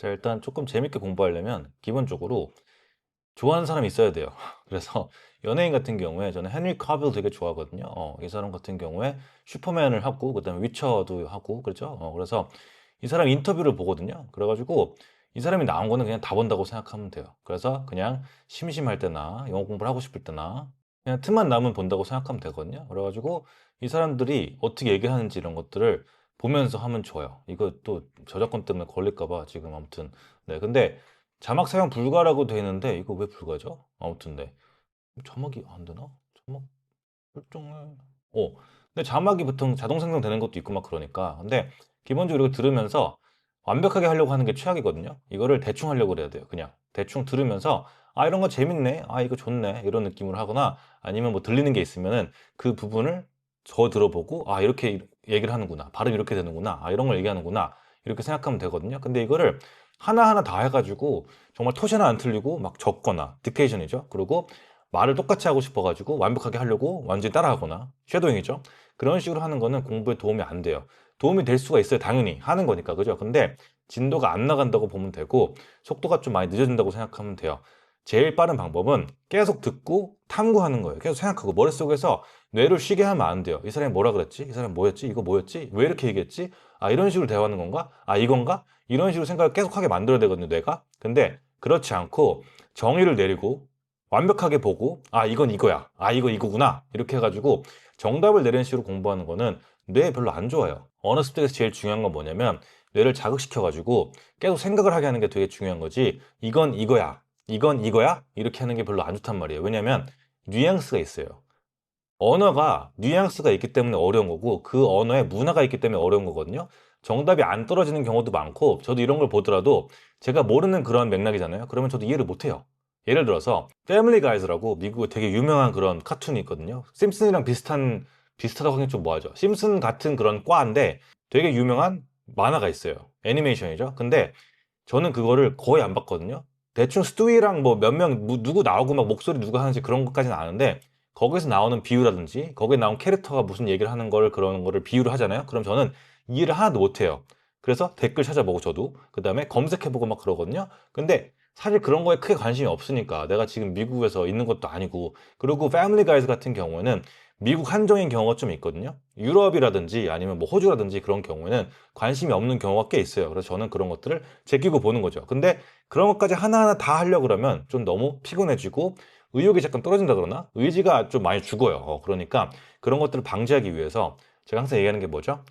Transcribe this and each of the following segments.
자, 일단 조금 재밌게 공부하려면 기본적으로 좋아하는 사람이 있어야 돼요. 그래서 연예인 같은 경우에 저는 헨리 카빌 되게 좋아하거든요. 이 사람 같은 경우에 슈퍼맨을 하고 그다음에 위쳐도 하고 그렇죠. 그래서 이 사람 인터뷰를 보거든요. 그래 가지고 이 사람이 나온 거는 그냥 다 본다고 생각하면 돼요. 그래서 그냥 심심할 때나 영어 공부를 하고 싶을 때나 그냥 틈만 나면 본다고 생각하면 되거든요. 그래 가지고 이 사람들이 어떻게 얘기하는지 이런 것들을 보면서 하면 좋아요. 이거 또 저작권 때문에 걸릴까 봐 지금 아무튼. 네, 근데 자막 사용 불가라고 돼 있는데 이거 왜 불가죠? 아무튼 네. 자막이 안 되나? 자막 설정을 근데 자막이 보통 자동 생성되는 것도 있고 막 그러니까. 근데 기본적으로 이거 들으면서 완벽하게 하려고 하는 게 최악이거든요. 이거를 대충 하려고 그래야 돼요. 그냥 대충 들으면서 '아 이런 거 재밌네. 아 이거 좋네.' 이런 느낌으로 하거나 아니면 뭐 들리는 게 있으면은 그 부분을 저 들어보고 '아 이렇게 얘기를 하는구나. 발음이 이렇게 되는구나. 아 이런 걸 얘기하는구나.' 이렇게 생각하면 되거든요. 근데 이거를 하나하나 다 해 가지고 정말 토시 하나 안 틀리고 막 적거나 딕테이션이죠. 그리고 말을 똑같이 하고 싶어 가지고 완벽하게 하려고 완전히 따라하거나 쉐도잉이죠. 그런 식으로 하는 거는 공부에 도움이 안 돼요. 도움이 될 수가 있어요, 당연히. 하는 거니까. 그죠? 근데 진도가 안 나간다고 보면 되고 속도가 좀 많이 늦어진다고 생각하면 돼요. 제일 빠른 방법은 계속 듣고 탐구하는 거예요. 계속 생각하고 머릿속에서 뇌를 쉬게 하면 안 돼요. '이 사람이 뭐라 그랬지? 이 사람이 뭐였지? 이거 뭐였지? 왜 이렇게 얘기했지? 아 이런 식으로 대화하는 건가? 아 이건가?' 이런 식으로 생각을 계속하게 만들어야 되거든요, 뇌가. 근데 그렇지 않고 정의를 내리고 완벽하게 보고 '아 이건 이거야. 아 이거 이거구나.' 이렇게 해 가지고 정답을 내리는 식으로 공부하는 거는 뇌에 별로 안 좋아요. 언어 습득에서 제일 중요한 건 뭐냐면 뇌를 자극시켜 가지고 계속 생각을 하게 하는 게 되게 중요한 거지 '이건 이거야. 이건 이거야.' 이렇게 하는 게 별로 안 좋단 말이에요. 왜냐면 뉘앙스가 있어요. 언어가 뉘앙스가 있기 때문에 어려운 거고 그 언어에 문화가 있기 때문에 어려운 거거든요. 정답이 안 떨어지는 경우도 많고 저도 이런 걸 보더라도 제가 모르는 그런 맥락이잖아요. 그러면 저도 이해를 못 해요. 예를 들어서 패밀리 가이즈라고 미국에 되게 유명한 그런 카툰이 있거든요. 심슨이랑 비슷하다고 하긴 좀 뭐하죠. 심슨 같은 그런 과인데 되게 유명한 만화가 있어요. 애니메이션이죠. 근데 저는 그거를 거의 안 봤거든요. 대충 스투이랑 뭐 몇 명 누구 나오고 막 목소리 누가 하는지 그런 것까지는 아는데 거기서 나오는 비유라든지 거기에 나온 캐릭터가 무슨 얘기를 하는 걸 그런 거를 비유를 하잖아요. 그럼 저는 이해를 하나도 못 해요. 그래서 댓글 찾아보고 저도 그다음에 검색해 보고 막 그러거든요. 근데 사실 그런 거에 크게 관심이 없으니까 내가 지금 미국에서 있는 것도 아니고 그리고 패밀리 가이즈 같은 경우에는 미국 한정인 경우가 좀 있거든요. 유럽이라든지 아니면 뭐 호주라든지 그런 경우에는 관심이 없는 경우가 꽤 있어요. 그래서 저는 그런 것들을 제끼고 보는 거죠. 근데 그런 것까지 하나하나 다 하려고 그러면 좀 너무 피곤해지고 의욕이 잠깐 떨어진다 그러나? 의지가 좀 많이 죽어요. 그러니까 그런 것들을 방지하기 위해서 제가 항상 얘기하는 게 뭐죠?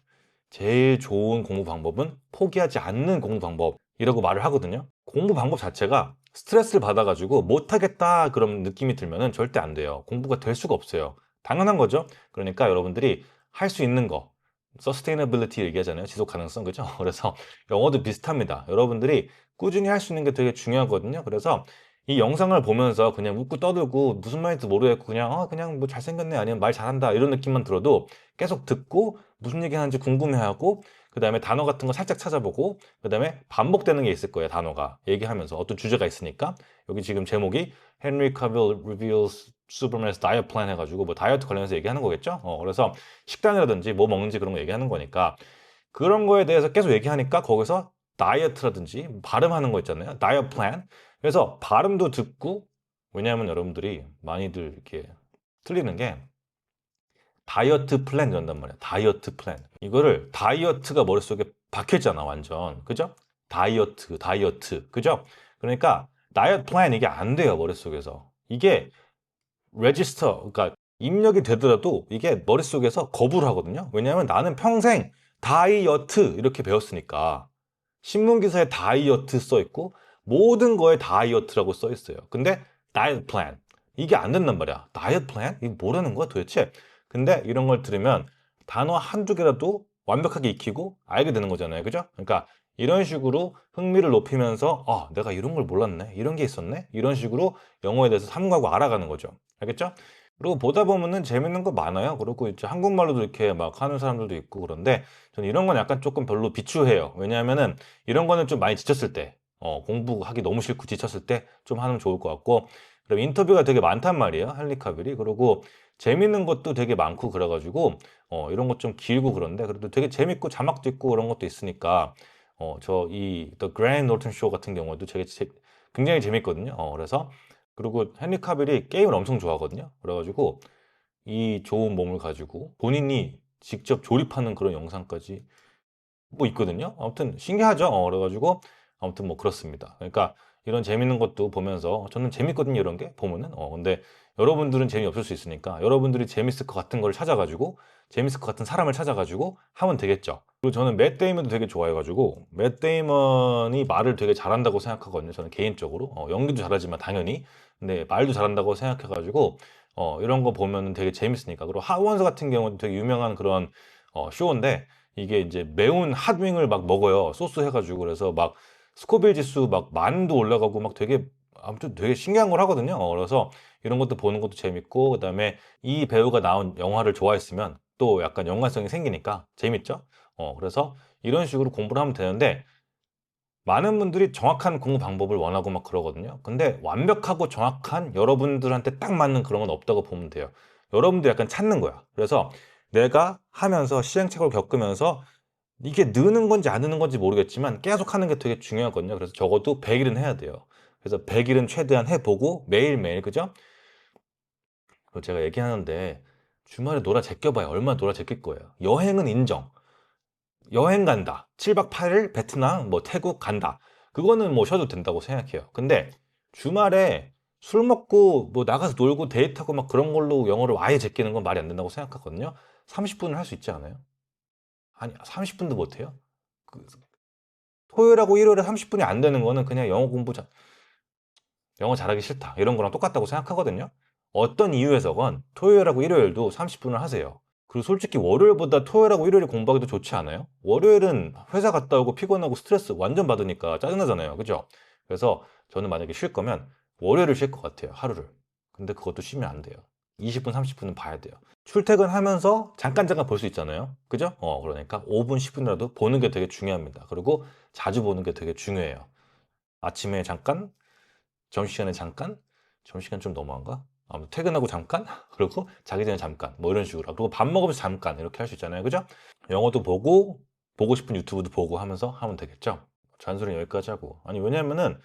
제일 좋은 공부 방법은 포기하지 않는 공부 방법이라고 말을 하거든요. 공부 방법 자체가 스트레스를 받아 가지고 '못하겠다.' 그런 느낌이 들면은 절대 안 돼요. 공부가 될 수가 없어요. 당연한 거죠. 그러니까 여러분들이 할 수 있는 거 sustainability 얘기하잖아요. 지속 가능성 그죠? 그래서 영어도 비슷합니다. 여러분들이 꾸준히 할 수 있는 게 되게 중요하거든요. 그래서 이 영상을 보면서 그냥 웃고 떠들고 무슨 말인지 모르겠고 그냥 '그냥 뭐 잘생겼네.' 아니면 '말 잘한다.' 이런 느낌만 들어도 계속 듣고 무슨 얘기하는지 궁금해하고 그다음에 단어 같은 거 살짝 찾아보고 그다음에 반복되는 게 있을 거예요, 단어가. 얘기하면서 어떤 주제가 있으니까. 여기 지금 제목이 Henry Cavill reveals Superman's diet plan 해 가지고 뭐 다이어트 관련해서 얘기하는 거겠죠? 그래서 식단이라든지 뭐 먹는지 그런 거 얘기하는 거니까 그런 거에 대해서 계속 얘기하니까 거기서 다이어트라든지 발음하는 거 있잖아요. 다이어트 플랜. 그래서 발음도 듣고 왜냐하면 여러분들이 많이들 이렇게 틀리는 게 다이어트 플랜 이런단 말이야. 다이어트 플랜. 이거를 다이어트가 머릿속에 박혀 있잖아, 완전. 그죠? 다이어트, 다이어트. 그죠? 그러니까 다이어트 플랜 이게 안 돼요, 머릿속에서. 이게 레지스터 그러니까 입력이 되더라도 이게 머릿속에서 거부를 하거든요. 왜냐하면 나는 평생 다이어트 이렇게 배웠으니까. 신문 기사에 다이어트 써 있고 모든 거에 다이어트라고 써 있어요. 근데 다이어트 플랜 이게 안 된단 말이야. 다이어트 플랜? 이게 뭐라는 거야 도대체? 근데 이런 걸 들으면 단어 한두 개라도 완벽하게 익히고 알게 되는 거잖아요. 그죠? 그러니까 이런 식으로 흥미를 높이면서 내가 이런 걸 몰랐네. 이런 게 있었네. 이런 식으로 영어에 대해서 탐구하고 알아가는 거죠. 알겠죠? 그리고 보다 보면은 재밌는 거 많아요. 그리고 이제 한국말로도 이렇게 막 하는 사람들도 있고 그런데 저는 이런 건 약간 조금 별로 비추해요. 왜냐하면은 이런 거는 좀 많이 지쳤을 때, 공부하기 너무 싫고 지쳤을 때 좀 하면 좋을 것 같고, 그리고 인터뷰가 되게 많단 말이에요. 헨리 카빌이. 그리고 재밌는 것도 되게 많고 그래가지고, 이런 것 좀 길고 그런데, 그래도 되게 재밌고 자막도 있고 그런 것도 있으니까, 저 이 The Graham Norton Show 같은 경우에도 되게 굉장히 재밌거든요. 그래서 그리고 헨리 카빌이 게임을 엄청 좋아하거든요. 그래가지고 이 좋은 몸을 가지고 본인이 직접 조립하는 그런 영상까지 뭐 있거든요. 아무튼 신기하죠. 그래가지고 아무튼 뭐 그렇습니다. 그러니까 이런 재밌는 것도 보면서 저는 재밌거든요. 이런 게 보면은. 근데 여러분들은 재미없을 수 있으니까 여러분들이 재밌을 것 같은 걸 찾아가지고 재밌을 것 같은 사람을 찾아가지고 하면 되겠죠. 그리고 저는 맷 데이먼도 되게 좋아해가지고 맷 데이먼이 말을 되게 잘한다고 생각하거든요. 저는 개인적으로 연기도 잘하지만 당연히 근데 말도 잘한다고 생각해가지고 이런 거 보면 되게 재밌으니까. 그리고 하원스 같은 경우는 되게 유명한 그런 쇼인데 이게 이제 매운 핫윙을 막 먹어요. 소스 해가지고. 그래서 막 스코빌 지수 막 만도 올라가고 막 되게 아무튼 되게 신기한 걸 하거든요. 그래서 이런 것도 보는 것도 재밌고 그다음에 이 배우가 나온 영화를 좋아했으면 또 약간 연관성이 생기니까 재밌죠. 그래서 이런 식으로 공부를 하면 되는데 많은 분들이 정확한 공부 방법을 원하고 막 그러거든요. 근데 완벽하고 정확한 여러분들한테 딱 맞는 그런 건 없다고 보면 돼요. 여러분들 약간 찾는 거야. 그래서 내가 하면서 시행착오를 겪으면서 이게 느는 건지 안 느는 건지 모르겠지만 계속 하는 게 되게 중요하거든요. 그래서 적어도 100일은 해야 돼요. 그래서 100일은 최대한 해보고 매일매일, 그죠? 그리고 제가 얘기하는데 주말에 놀아 제껴봐야 얼마나 놀아 제낄 거예요. 여행은 인정. 여행 간다. 7박 8일 베트남, 뭐 태국 간다. 그거는 뭐 쉬어도 된다고 생각해요. 근데 주말에 술 먹고 뭐 나가서 놀고 데이트하고 막 그런 걸로 영어를 아예 제끼는 건 말이 안 된다고 생각하거든요. 30분은 할 수 있지 않아요? 아니, 30분도 못 해요? 그 토요일하고 일요일에 30분이 안 되는 거는 그냥 영어 잘하기 싫다. 이런 거랑 똑같다고 생각하거든요. 어떤 이유에서건 토요일하고 일요일도 30분을 하세요. 그리고 솔직히 월요일보다 토요일하고 일요일이 공부하기도 좋지 않아요? 월요일은 회사 갔다 오고 피곤하고 스트레스 완전 받으니까 짜증나잖아요. 그죠? 그래서 저는 만약에 쉴 거면 월요일을 쉴 것 같아요. 하루를. 근데 그것도 쉬면 안 돼요. 20분, 30분은 봐야 돼요. 출퇴근하면서 잠깐 볼 수 있잖아요. 그죠? 그러니까 5분, 10분이라도 보는 게 되게 중요합니다. 그리고 자주 보는 게 되게 중요해요. 아침에 잠깐, 점심시간에 잠깐, 점심시간 좀 너무한가? 아무튼 퇴근하고 잠깐, 그리고 자기 전에 잠깐, 뭐 이런 식으로. 그리고 밥 먹으면서 잠깐 이렇게 할 수 있잖아요. 그죠? 영어도 보고, 보고 싶은 유튜브도 보고 하면서 하면 되겠죠? 잔소리 여기까지 하고. 아니, 왜냐면은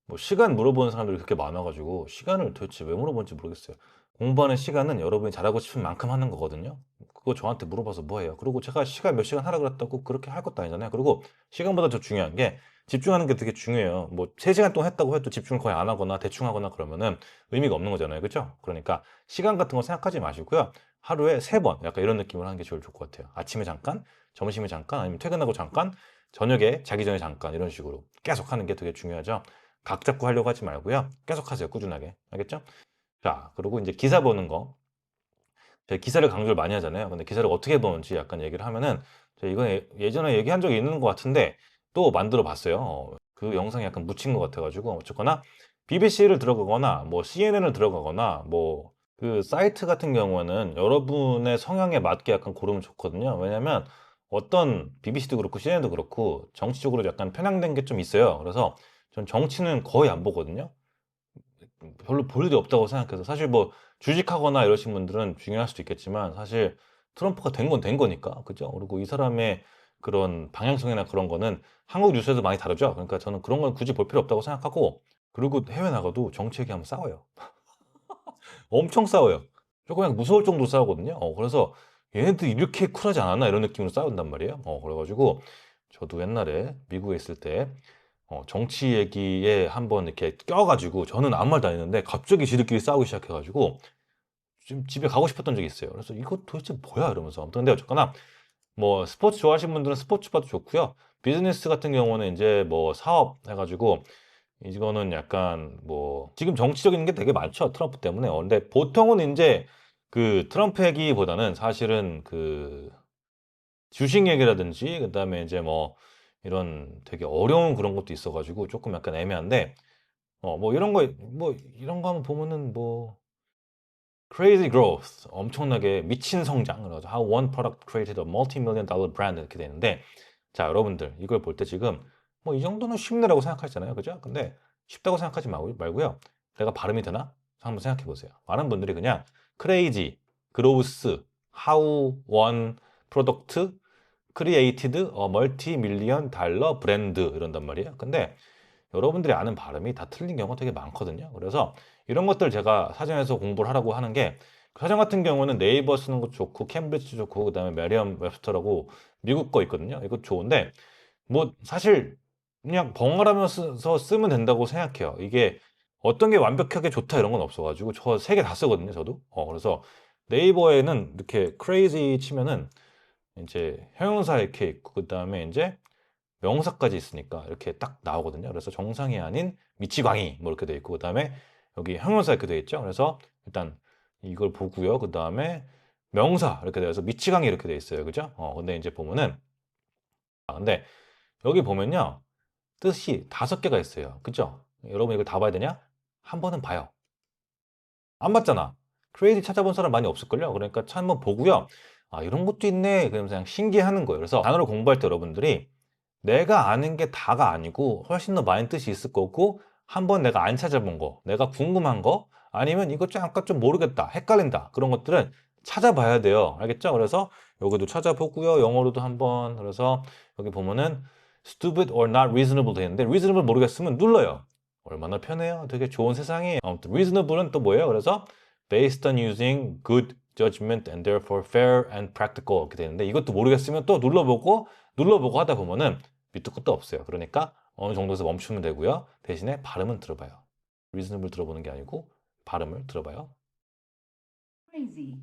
뭐 시간 물어보는 사람들이 그렇게 많아가지고 시간을 도대체 왜 물어보는지 모르겠어요. 공부하는 시간은 여러분이 잘하고 싶은 만큼 하는 거거든요. 그거 저한테 물어봐서 뭐해요? 그리고 제가 시간 몇 시간 하라 그랬다고 그렇게 할 것도 아니잖아요. 그리고 시간보다 더 중요한 게 집중하는 게 되게 중요해요. 뭐 3시간 동안 했다고 해도 집중을 거의 안 하거나 대충 하거나 그러면은 의미가 없는 거잖아요. 그죠? 그러니까 시간 같은 거 생각하지 마시고요. 하루에 3번 약간 이런 느낌으로 하는 게 제일 좋을 것 같아요. 아침에 잠깐, 점심에 잠깐, 아니면 퇴근하고 잠깐, 저녁에 자기 전에 잠깐 이런 식으로 계속 하는 게 되게 중요하죠. 각 잡고 하려고 하지 말고요. 계속 하세요. 꾸준하게. 알겠죠? 자, 그리고 이제 기사 보는 거. 제가 기사를 강조를 많이 하잖아요. 근데 기사를 어떻게 보는지 약간 얘기를 하면은 제가 이거 예전에 얘기한 적이 있는 것 같은데 또 만들어 봤어요. 그 영상이 약간 묻힌 것 같아가지고 어쨌거나 BBC를 들어가거나 뭐 CNN을 들어가거나 뭐 그 사이트 같은 경우에는 여러분의 성향에 맞게 약간 고르면 좋거든요. 왜냐면 어떤 BBC도 그렇고 CNN도 그렇고 정치적으로 약간 편향된 게 좀 있어요. 그래서 전 정치는 거의 안 보거든요. 별로 볼 일이 없다고 생각해서 사실 뭐 주식하거나 이러신 분들은 중요할 수도 있겠지만 사실 트럼프가 된 건 된 거니까 그죠? 그리고 이 사람의 그런 방향성이나 그런 거는 한국 뉴스에도 많이 다르죠. 그러니까 저는 그런 건 굳이 볼 필요 없다고 생각하고 그리고 해외 나가도 정치 얘기하면 싸워요. 엄청 싸워요. 조금 그냥 무서울 정도로 싸우거든요. 그래서 얘네들 이렇게 쿨하지 않았나 이런 느낌으로 싸운단 말이에요. 그래가지고 저도 옛날에 미국에 있을 때 정치 얘기에 한번 이렇게 껴가지고 저는 아무 말도 안 했는데 갑자기 지들끼리 싸우기 시작해가지고 지금 집에 가고 싶었던 적이 있어요. 그래서 이거 도대체 뭐야 이러면서 아무튼 근데 어쨌거나 뭐 스포츠 좋아하시는 분들은 스포츠 봐도 좋고요. 비즈니스 같은 경우는 이제 뭐 사업 해가지고 이거는 약간 뭐 지금 정치적인 게 되게 많죠. 트럼프 때문에. 근데 보통은 이제 그 트럼프 얘기보다는 사실은 그 주식 얘기라든지 그다음에 이제 뭐 이런 되게 어려운 그런 것도 있어가지고 조금 약간 애매한데 뭐 이런 거 뭐 이런 거 한번 보면은 뭐 crazy growth 엄청나게 미친 성장 그래서 how one product created a multi-million dollar brand 이렇게 되는데 자 여러분들 이걸 볼 때 지금 뭐 이 정도는 쉽네라고 생각하시잖아요 그죠? 근데 쉽다고 생각하지 말고요 내가 발음이 되나? 한번 생각해 보세요 많은 분들이 그냥 crazy growth how one product created a multi-million dollar brand 이런단 말이에요. 근데 여러분들이 아는 발음이 다 틀린 경우가 되게 많거든요. 그래서 이런 것들 제가 사전에서 공부를 하라고 하는 게 사전 같은 경우는 네이버 쓰는 것도 좋고 캠브리지 좋고 그다음에 메리엄 웹스터라고 미국 거 있거든요. 이거 좋은데 뭐 사실 그냥 번갈아가면서 쓰면 된다고 생각해요. 이게 어떤 게 완벽하게 좋다 이런 건 없어가지고 저 세 개 다 쓰거든요. 저도. 그래서 네이버에는 이렇게 crazy 치면은 이제 형용사 이렇게 있고 그다음에 이제 명사까지 있으니까 이렇게 딱 나오거든요. 그래서 정상이 아닌 미치광이 뭐 이렇게 돼 있고 그다음에 여기 형용사 이렇게 돼 있죠. 그래서 일단 이걸 보고요. 그다음에 명사 이렇게 돼서 미치광이 이렇게 돼 있어요. 그죠? 근데 이제 보면은 근데 여기 보면요. 뜻이 5개가 있어요. 그죠? 여러분 이걸 다 봐야 되냐? 한 번은 봐요. 안 봤잖아. 크레이지 찾아본 사람 많이 없을걸요? 그러니까 한번 보고요. 아, 이런 것도 있네. 그러면서 그냥 신기해하는 거예요. 그래서 단어를 공부할 때 여러분들이 내가 아는 게 다가 아니고 훨씬 더 많은 뜻이 있을 거고 한번 내가 안 찾아본 거, 내가 궁금한 거 아니면 이것 좀 약간 좀 모르겠다, 헷갈린다 그런 것들은 찾아봐야 돼요. 알겠죠? 그래서 여기도 찾아보고요. 영어로도 한번 그래서 여기 보면은 stupid or not reasonable 되는데 reasonable 모르겠으면 눌러요. 얼마나 편해요. 되게 좋은 세상이에요. 아무튼 reasonable은 또 뭐예요? 그래서 based on using good judgment and therefore fair and practical 이렇게 되는데 이것도 모르겠으면 또 눌러보고 하다 보면은 밑도 끝도 없어요. 그러니까 어느 정도에서 멈추면 되고요. 대신에 발음은 들어봐요. reasonable 들어보는 게 아니고 발음을 들어봐요. crazy,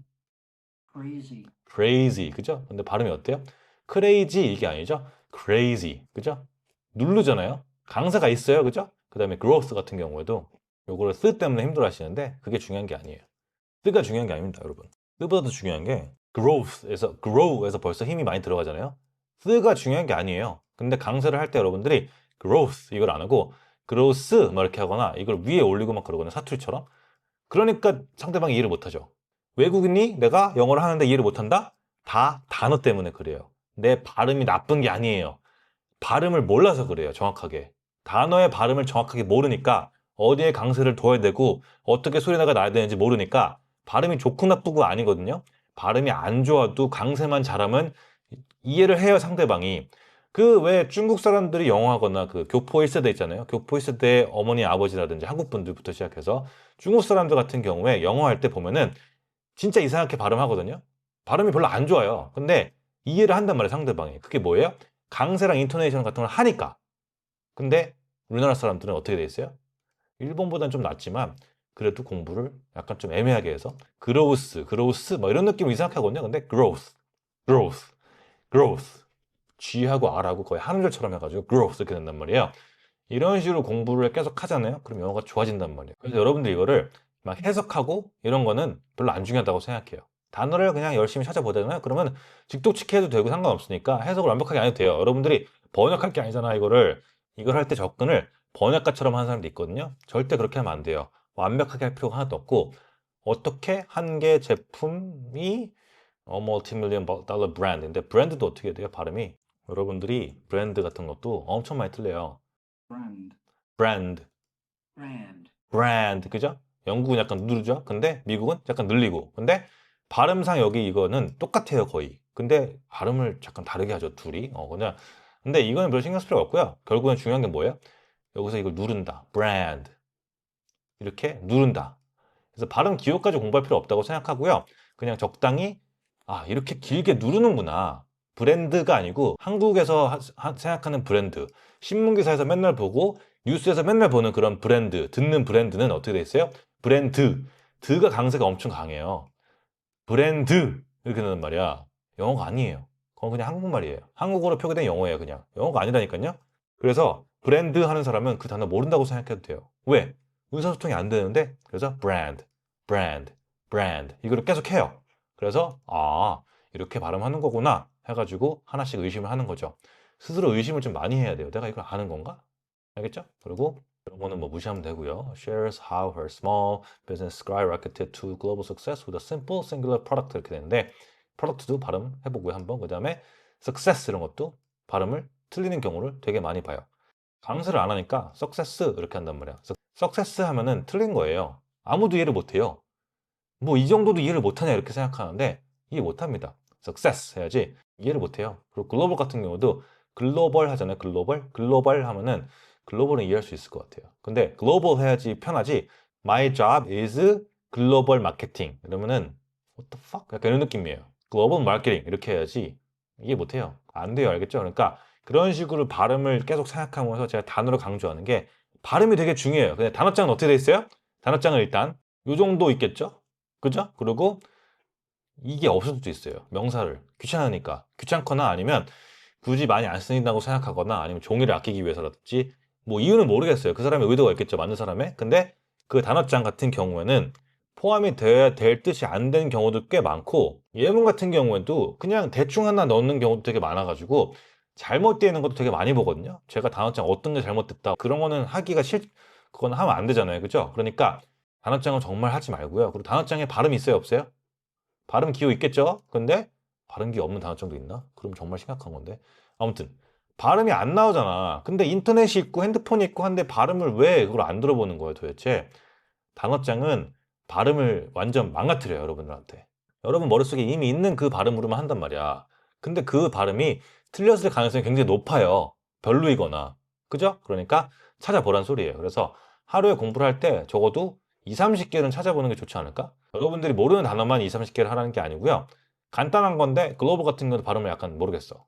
crazy, crazy, 그죠? 근데 발음이 어때요? crazy 이게 아니죠? crazy, 그죠? 누르잖아요. 강세가 있어요, 그죠? 그 다음에 growth 같은 경우에도 요거를 쓰 때문에 힘들어 하시는데 그게 중요한 게 아니에요. 쓰가 중요한 게 아닙니다, 여러분. 쓰보다 더 중요한 게 grow에서 벌써 힘이 많이 들어가잖아요. 쓰가 중요한 게 아니에요. 근데 강세를 할 때 여러분들이 growth 이걸 안 하고 growth 막 이렇게 하거나 이걸 위에 올리고 막 그러거든요. 사투리처럼. 그러니까 상대방이 이해를 못하죠. 외국인이 내가 영어를 하는데 이해를 못한다? 다 단어 때문에 그래요. 내 발음이 나쁜 게 아니에요. 발음을 몰라서 그래요. 정확하게. 단어의 발음을 정확하게 모르니까 어디에 강세를 둬야 되고 어떻게 소리나가 나야 되는지 모르니까 발음이 좋고 나쁘고 아니거든요. 발음이 안 좋아도 강세만 잘하면 이해를 해요, 상대방이. 그 왜 중국 사람들이 영어하거나 그 교포 1세대 있잖아요. 교포 1세대 어머니, 아버지라든지 한국 분들부터 시작해서 중국 사람들 같은 경우에 영어할 때 보면은 진짜 이상하게 발음하거든요. 발음이 별로 안 좋아요. 근데 이해를 한단 말이에요, 상대방이. 그게 뭐예요? 강세랑 인토네이션 같은 걸 하니까. 근데 우리나라 사람들은 어떻게 돼 있어요? 일본보다는 좀 낫지만 그래도 공부를 약간 좀 애매하게 해서 그로우스 뭐 이런 느낌이 이상하게 하거든요. 근데 growth, growth. G하고 R하고 거의 한 음절처럼 해가지고 growth 이렇게 된단 말이에요. 이런 식으로 공부를 계속 하잖아요. 그럼 영어가 좋아진단 말이에요. 그래서 여러분들 이거를 막 해석하고 이런 거는 별로 안 중요하다고 생각해요. 단어를 그냥 열심히 찾아보잖아요. 그러면 직독치기 해도 되고 상관없으니까 해석을 완벽하게 안 해도 돼요. 여러분들이 번역할 게 아니잖아, 이걸 할 때 접근을 번역가처럼 하는 사람도 있거든요. 절대 그렇게 하면 안 돼요. 완벽하게 할 필요가 하나도 없고 어떻게 한 개 제품이 멀티밀리언 달러 브랜드인데 브랜드도 어떻게 돼요? 발음이 여러분들이 브랜드 같은 것도 엄청 많이 틀려요. brand, 브랜드, brand, 브랜드, 그죠? 영국은 약간 누르죠? 근데 미국은 약간 늘리고. 근데 발음상 여기 이거는 똑같아요, 거의. 근데 발음을 약간 다르게 하죠, 둘이. 그냥. 근데 이거는 별 신경 쓸 필요 없고요. 결국엔 중요한 게 뭐예요? 여기서 이걸 누른다. 브랜드. 이렇게 누른다. 그래서 발음 기호까지 공부할 필요 없다고 생각하고요. 그냥 적당히 이렇게 길게 누르는구나. 브랜드가 아니고 한국에서 생각하는 브랜드. 신문기사에서 맨날 보고 뉴스에서 맨날 보는 그런 브랜드, 듣는 브랜드는 어떻게 돼 있어요? 브랜드. 드가 강세가 엄청 강해요. 브랜드 이렇게 되는 말이야. 영어가 아니에요. 그건 그냥 한국말이에요. 한국어로 표기된 영어예요, 그냥. 영어가 아니라니까요. 그래서 브랜드 하는 사람은 그 단어 모른다고 생각해도 돼요. 왜? 의사소통이 안 되는데 그래서 브랜드 이거를 계속 해요. 그래서 이렇게 발음하는 거구나 해가지고 하나씩 의심을 하는 거죠. 스스로 의심을 좀 많이 해야 돼요. 내가 이걸 아는 건가? 알겠죠? 그리고 이런 거는 뭐 무시하면 되고요. Shares how her small business skyrocketed to global success with a simple singular product 이렇게 되는데 프로덕트도 발음 해보고요 한번. 그 다음에 success 이런 것도 발음을 틀리는 경우를 되게 많이 봐요. 강세를 안 하니까 success 이렇게 한단 말이야. success 하면은 틀린 거예요. 아무도 이해를 못해요. 뭐 이 정도도 이해를 못하냐 이렇게 생각하는데 이해 못합니다. success 해야지. 이해를 못해요. 그리고 글로벌 같은 경우도 글로벌 하잖아요. 글로벌 하면은 글로벌은 이해할 수 있을 것 같아요. 근데 글로벌 해야지 편하지. My job is 글로벌 마케팅 이러면은 what the fuck? 약간 이런 느낌이에요. 글로벌 마케팅 이렇게 해야지 이해 못해요. 안 돼요. 알겠죠? 그러니까 그런 식으로 발음을 계속 생각하면서 제가 단어를 강조하는 게 발음이 되게 중요해요. 근데 단어장은 어떻게 돼 있어요? 단어장은 일단 요 정도 있겠죠? 그죠? 그리고 이게 없을 수도 있어요. 명사를 귀찮으니까 귀찮거나 아니면 굳이 많이 안 쓰인다고 생각하거나 아니면 종이를 아끼기 위해서라든지 뭐 이유는 모르겠어요. 그 사람의 의도가 있겠죠. 맞는 사람의. 근데 그 단어장 같은 경우에는 포함이 돼야 될 뜻이 안 되는 경우도 꽤 많고 예문 같은 경우에도 그냥 대충 하나 넣는 경우도 되게 많아가지고 잘못되어 있는 것도 되게 많이 보거든요. 제가 단어장 어떤 게 잘못됐다 그런 거는 하기가 그건 하면 안 되잖아요. 그죠? 그러니까 단어장은 정말 하지 말고요. 그리고 단어장에 발음이 있어요? 없어요? 발음 기호 있겠죠? 근데 발음 기호 없는 단어장도 있나? 그럼 정말 심각한 건데. 아무튼 발음이 안 나오잖아. 근데 인터넷이 있고 핸드폰이 있고 한데 발음을 왜 그걸 안 들어보는 거예요, 도대체? 단어장은 발음을 완전 망가뜨려요, 여러분들한테. 여러분 머릿속에 이미 있는 그 발음으로만 한단 말이야. 근데 그 발음이 틀렸을 가능성이 굉장히 높아요. 별로이거나. 그죠? 그러니까 찾아보란 소리예요. 그래서 하루에 공부를 할 때 적어도 2, 30개는 찾아보는 게 좋지 않을까? 여러분들이 모르는 단어만 2, 30개를 하라는 게 아니고요. 간단한 건데 글로벌 같은 경우도 발음을 약간 모르겠어.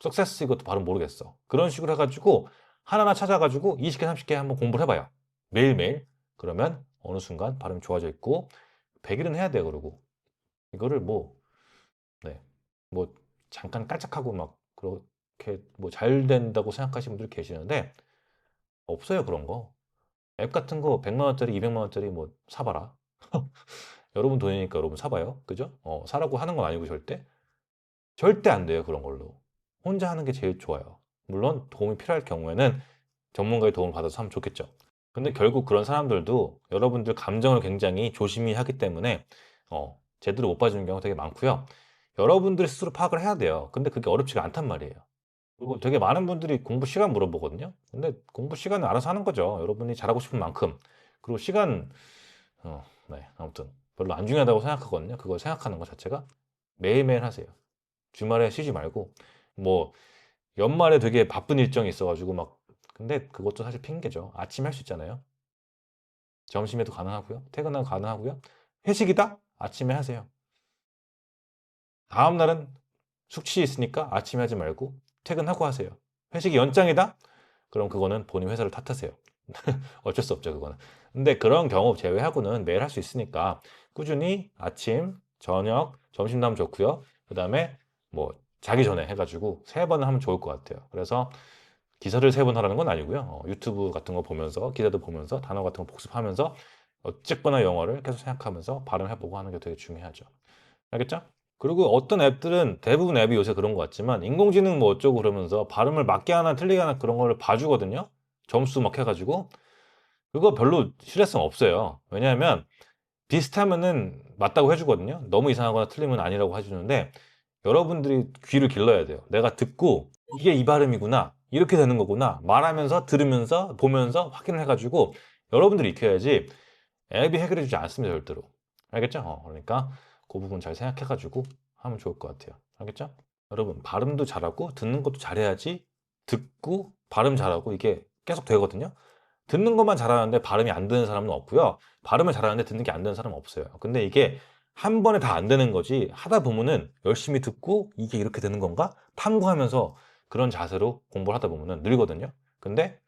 석세스 이것도 발음 모르겠어. 그런 식으로 해가지고 하나하나 찾아가지고 20개, 30개 한번 공부를 해봐요. 매일매일. 그러면 어느 순간 발음이 좋아져 있고 100일은 해야 돼요. 그러고 이거를 뭐 네. 뭐 잠깐 깔짝하고 막 그렇게 뭐 잘 된다고 생각하시는 분들 계시는데 없어요. 그런 거. 앱 같은 거 100만 원짜리, 200만 원짜리 뭐 사봐라. 여러분 돈이니까 여러분 사봐요. 그죠? 사라고 하는 건 아니고 절대. 절대 안 돼요. 그런 걸로. 혼자 하는 게 제일 좋아요. 물론 도움이 필요할 경우에는 전문가의 도움을 받아서 하면 좋겠죠. 근데 결국 그런 사람들도 여러분들 감정을 굉장히 조심히 하기 때문에 제대로 못 봐주는 경우가 되게 많고요. 여러분들이 스스로 파악을 해야 돼요. 근데 그게 어렵지가 않단 말이에요. 그리고 되게 많은 분들이 공부 시간 물어보거든요. 근데 공부 시간은 알아서 하는 거죠. 여러분이 잘하고 싶은 만큼. 그리고 시간, 네, 아무튼 별로 안 중요하다고 생각하거든요. 그걸 생각하는 것 자체가 매일매일 하세요. 주말에 쉬지 말고 뭐 연말에 되게 바쁜 일정이 있어가지고 막 근데 그것도 사실 핑계죠. 아침에 할 수 있잖아요. 점심에도 가능하고요. 퇴근하고 가능하고요. 회식이다? 아침에 하세요. 다음 날은 숙취 있으니까 아침에 하지 말고 퇴근하고 하세요. 회식이 연장이다? 그럼 그거는 본인 회사를 탓하세요. 어쩔 수 없죠, 그거는. 근데 그런 경우 제외하고는 매일 할 수 있으니까 꾸준히 아침, 저녁, 점심도 하면 좋고요. 그다음에 뭐 자기 전에 해가지고 3번을 하면 좋을 것 같아요. 그래서 기사를 3번 하라는 건 아니고요. 유튜브 같은 거 보면서 기사도 보면서 단어 같은 거 복습하면서 어쨌거나 영어를 계속 생각하면서 발음해보고 하는 게 되게 중요하죠. 알겠죠? 그리고 어떤 앱들은 대부분 앱이 요새 그런 것 같지만 인공지능 뭐 어쩌고 그러면서 발음을 맞게 하나 틀리게 하나 그런 거를 봐주거든요. 점수 막 해가지고 그거 별로 신뢰성 없어요. 왜냐하면 비슷하면은 맞다고 해주거든요. 너무 이상하거나 틀리면 아니라고 해주는데 여러분들이 귀를 길러야 돼요. 내가 듣고 이게 이 발음이구나. 이렇게 되는 거구나. 말하면서 들으면서 보면서 확인을 해가지고 여러분들이 익혀야지 앱이 해결해 주지 않습니다. 절대로. 알겠죠? 그러니까 그 부분 잘 생각해가지고 하면 좋을 것 같아요. 알겠죠? 여러분 발음도 잘하고 듣는 것도 잘해야지 듣고 발음 잘하고 이게 계속 되거든요. 듣는 것만 잘하는데 발음이 안 되는 사람은 없고요. 발음을 잘하는데 듣는 게 안 되는 사람은 없어요. 근데 이게 한 번에 다 안 되는 거지 하다 보면은 열심히 듣고 이게 이렇게 되는 건가? 탐구하면서 그런 자세로 공부를 하다 보면은 늘거든요. 근데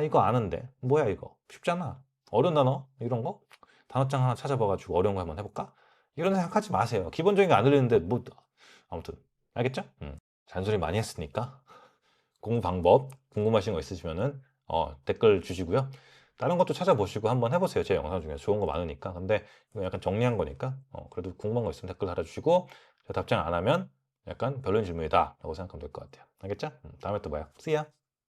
이거 아는데 뭐야 이거 쉽잖아. 어려운 단어 이런 거 단어장 하나 찾아봐가지고 어려운 거 한번 해볼까? 이런 생각하지 마세요. 기본적인 거 안 들리는데 뭐 아무튼 알겠죠? 잔소리 많이 했으니까 공부 방법 궁금하신 거 있으시면은 댓글 주시고요. 다른 것도 찾아보시고 한번 해보세요. 제 영상 중에 좋은 거 많으니까. 근데 이거 약간 정리한 거니까 그래도 궁금한 거 있으면 댓글 달아주시고 제가 답장 안 하면 약간 별로인 질문이다 라고 생각하면 될 것 같아요. 알겠죠? 다음에 또 봐요. See ya!